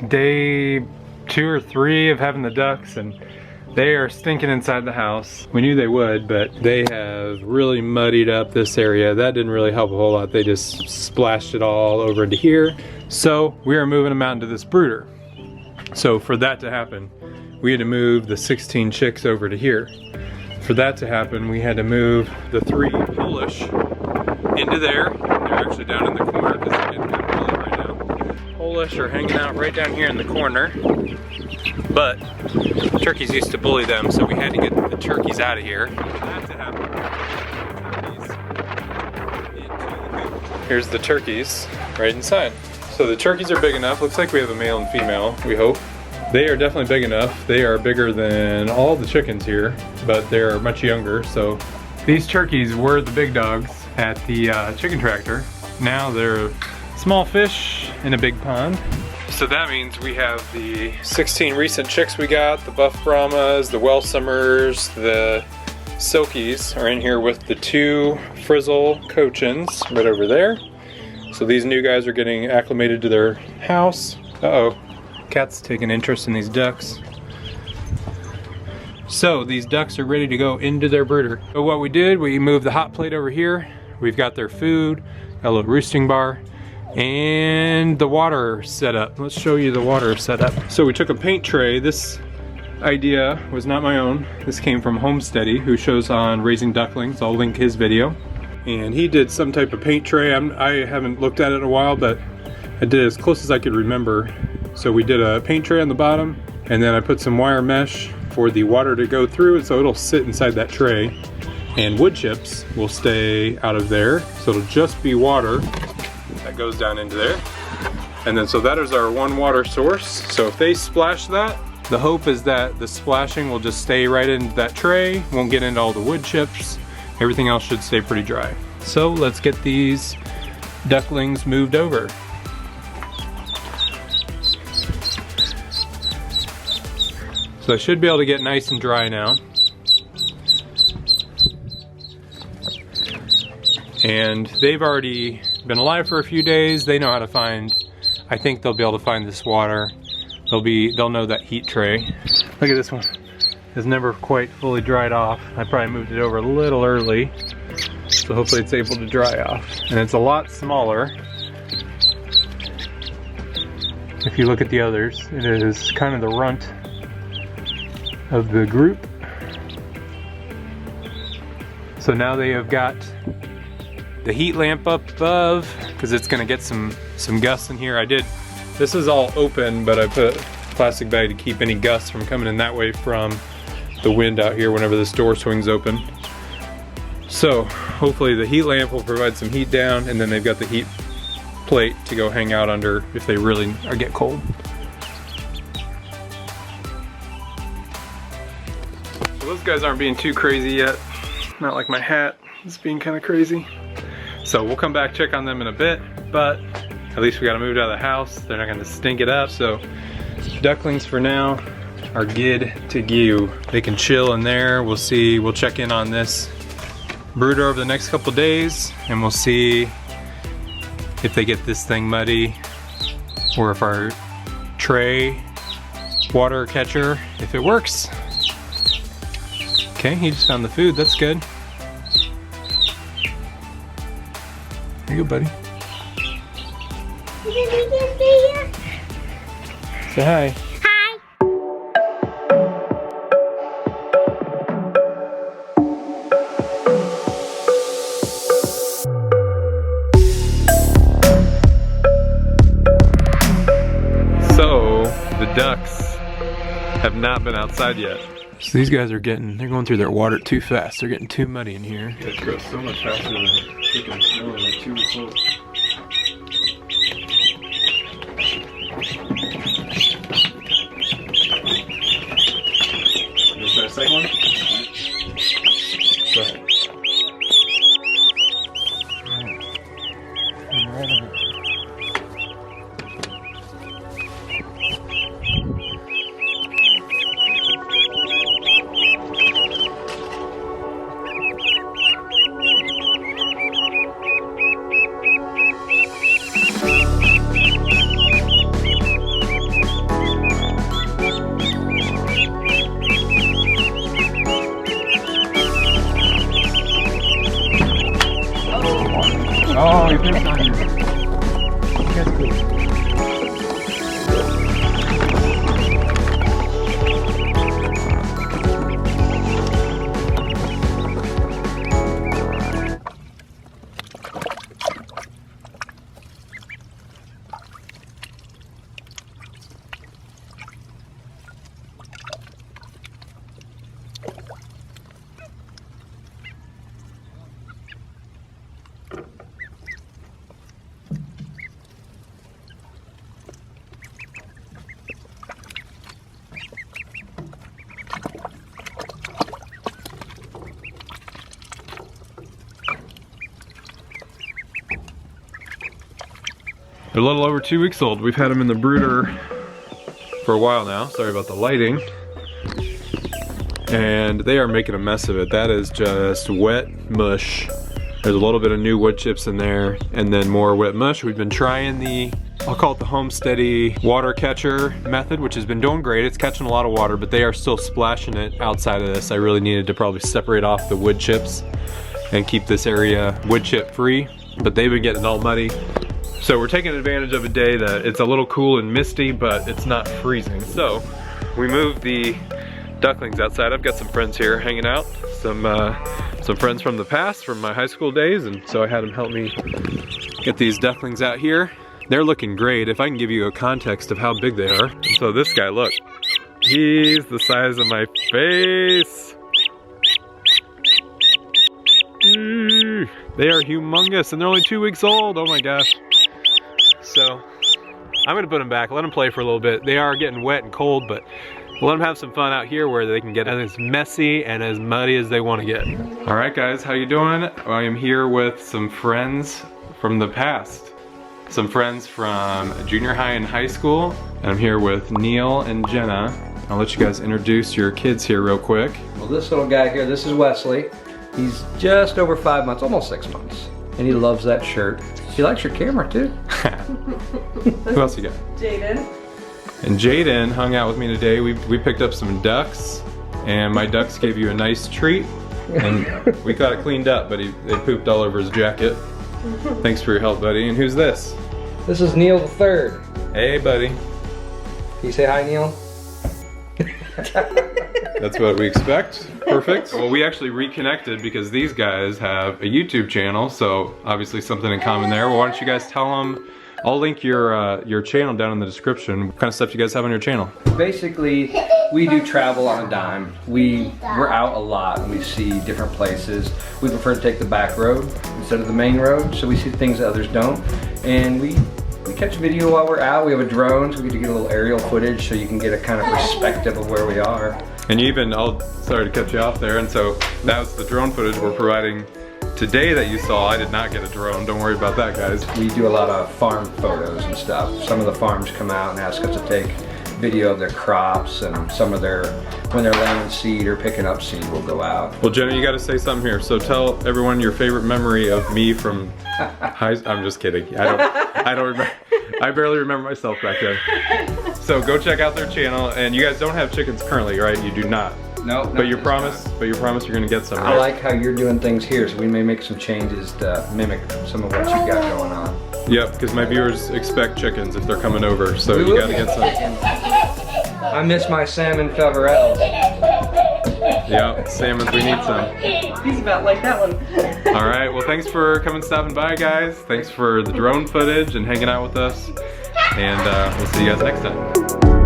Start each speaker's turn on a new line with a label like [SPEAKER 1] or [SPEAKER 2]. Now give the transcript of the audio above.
[SPEAKER 1] day 2 or 3 of having the ducks, and they are stinking inside the house. We knew they would, but they have really muddied up this area. That didn't really help a whole lot. They just splashed it all over into here. So we are moving them out into this brooder. So for that to happen, we had to move the 16 chicks over to here. For that to happen, we had to move the 3 Polish into there. They're actually down in the corner because they're getting kind of bullied right now. Polish are hanging out right down here in the corner. But turkeys used to bully them, so we had to get the turkeys out of here. For that to happen, here's the turkeys right inside. So the turkeys are big enough. Looks like we have a male and female, we hope. They are definitely big enough. They are bigger than all the chickens here, but they're much younger. So these turkeys were the big dogs at the chicken tractor. Now they're small fish in a big pond. So that means we have the 16 recent chicks we got, the buff Brahmas, the Welsummers, the Silkies are in here with the 2 Frizzle Cochins right over there. So these new guys are getting acclimated to their house. Uh-oh, cat's taking interest in these ducks. So these ducks are ready to go into their brooder. So what we did, we moved the hot plate over here. We've got their food, got a little roosting bar, and the water setup. Let's show you the water setup. So we took a paint tray. This idea was not my own. This came from Homesteady, who shows on raising ducklings. I'll link his video. And he did some type of paint tray. I haven't looked at it in a while, but I did as close as I could remember. So we did a paint tray on the bottom, and then I put some wire mesh for the water to go through, so it'll sit inside that tray. And wood chips will stay out of there, so it'll just be water that goes down into there. And then so that is our one water source. So if they splash that, the hope is that the splashing will just stay right into that tray, won't get into all the wood chips. Everything else should stay pretty dry. So let's get these ducklings moved over. So I should be able to get nice and dry now. And they've already been alive for a few days. They know how to find, I think they'll be able to find this water. They'll know that heat tray. Look at this one. It's never quite fully dried off. I probably moved it over a little early. So hopefully it's able to dry off. And it's a lot smaller. If you look at the others, it is kind of the runt of the group. So now they have got the heat lamp up above, because it's gonna get some gusts in here. This is all open, but I put a plastic bag to keep any gusts from coming in that way from the wind out here whenever this door swings open. So hopefully the heat lamp will provide some heat down, and then they've got the heat plate to go hang out under if they really get cold. So those guys aren't being too crazy yet. Not like my hat is being kind of crazy. So we'll come back, check on them in a bit, but at least we got to move out of the house. They're not going to stink it up. So ducklings for now are good to go. They can chill in there. We'll see, we'll check in on this brooder over the next couple days, and we'll see if they get this thing muddy, or if our tray water catcher, if it works. Okay, he just found the food, that's good. There you go, buddy. Say hi.
[SPEAKER 2] Hi.
[SPEAKER 1] So, the ducks have not been outside yet. So these guys are they're going through their water too fast. They're getting too muddy in here. It grows so much faster than chickens. They're only like 2 weeks old. You try a second one? Go ahead. They're a little over 2 weeks old. We've had them in the brooder for a while now. Sorry about the lighting. And they are making a mess of it. That is just wet mush. There's a little bit of new wood chips in there and then more wet mush. We've been trying the, I'll call it the Homesteady water catcher method, which has been doing great. It's catching a lot of water, but they are still splashing it outside of this. I really needed to probably separate off the wood chips and keep this area wood chip free, but they've been getting all muddy. So we're taking advantage of a day that it's a little cool and misty, but it's not freezing. So we moved the ducklings outside. I've got some friends here hanging out, some friends from the past, from my high school days, and so I had them help me get these ducklings out here. They're looking great. If I can give you a context of how big they are. And so this guy, look, he's the size of my face. They are humongous and they're only 2 weeks old. Oh my gosh. So I'm gonna put them back, let them play for a little bit. They are getting wet and cold, but we'll let them have some fun out here where they can get as messy and as muddy as they want to get. All right guys, how you doing? I am here with some friends from the past. Some friends from junior high and high school. And I'm here with Neil and Jenna. I'll let you guys introduce your kids here real quick.
[SPEAKER 2] Well, this little guy here, this is Wesley. He's just over 5 months, almost 6 months. And he loves that shirt. He likes your camera too.
[SPEAKER 1] Who else you got?
[SPEAKER 3] Jaden.
[SPEAKER 1] And Jaden hung out with me today. We picked up some ducks, and my ducks gave you a nice treat. And we got it cleaned up, but they pooped all over his jacket. Thanks for your help, buddy. And who's this?
[SPEAKER 2] This is Neil the third.
[SPEAKER 1] Hey, buddy.
[SPEAKER 2] Can you say hi, Neil?
[SPEAKER 1] That's what we expect. Perfect. Well, we actually reconnected because these guys have a YouTube channel, so obviously something in common there. Well, why don't you guys tell them? I'll link your channel down in the description. What kind of stuff you guys have on your channel?
[SPEAKER 2] Basically, we do travel on a dime. We're out a lot and we see different places. We prefer to take the back road instead of the main road, so we see things that others don't. And we catch video while we're out. We have a drone, so we get to get a little aerial footage so you can get a kind of perspective of where we are.
[SPEAKER 1] And even, sorry to cut you off there, and so that was the drone footage we're providing today that you saw. I did not get a drone, don't worry about that, guys.
[SPEAKER 2] We do a lot of farm photos and stuff. Some of the farms come out and ask us to take video of their crops, and some of when they're laying seed or picking up seed, we'll go out.
[SPEAKER 1] Well, Jenna, you gotta say something here. So tell everyone your favorite memory of me from I'm just kidding. I don't remember. I barely remember myself back then. So go check out their channel, and you guys don't have chickens currently, right? You do not.
[SPEAKER 2] No.
[SPEAKER 1] But you promise you're gonna get some, right?
[SPEAKER 2] I like how you're doing things here, so we may make some changes to mimic some of what you got going on.
[SPEAKER 1] Yep, because my viewers expect chickens if they're coming over, so you gotta get some.
[SPEAKER 2] I miss my salmon feverels.
[SPEAKER 1] Yep, salmons, we need some.
[SPEAKER 3] He's about like that one.
[SPEAKER 1] All right, well thanks for stopping by, guys. Thanks for the drone footage and hanging out with us. And we'll see you guys next time.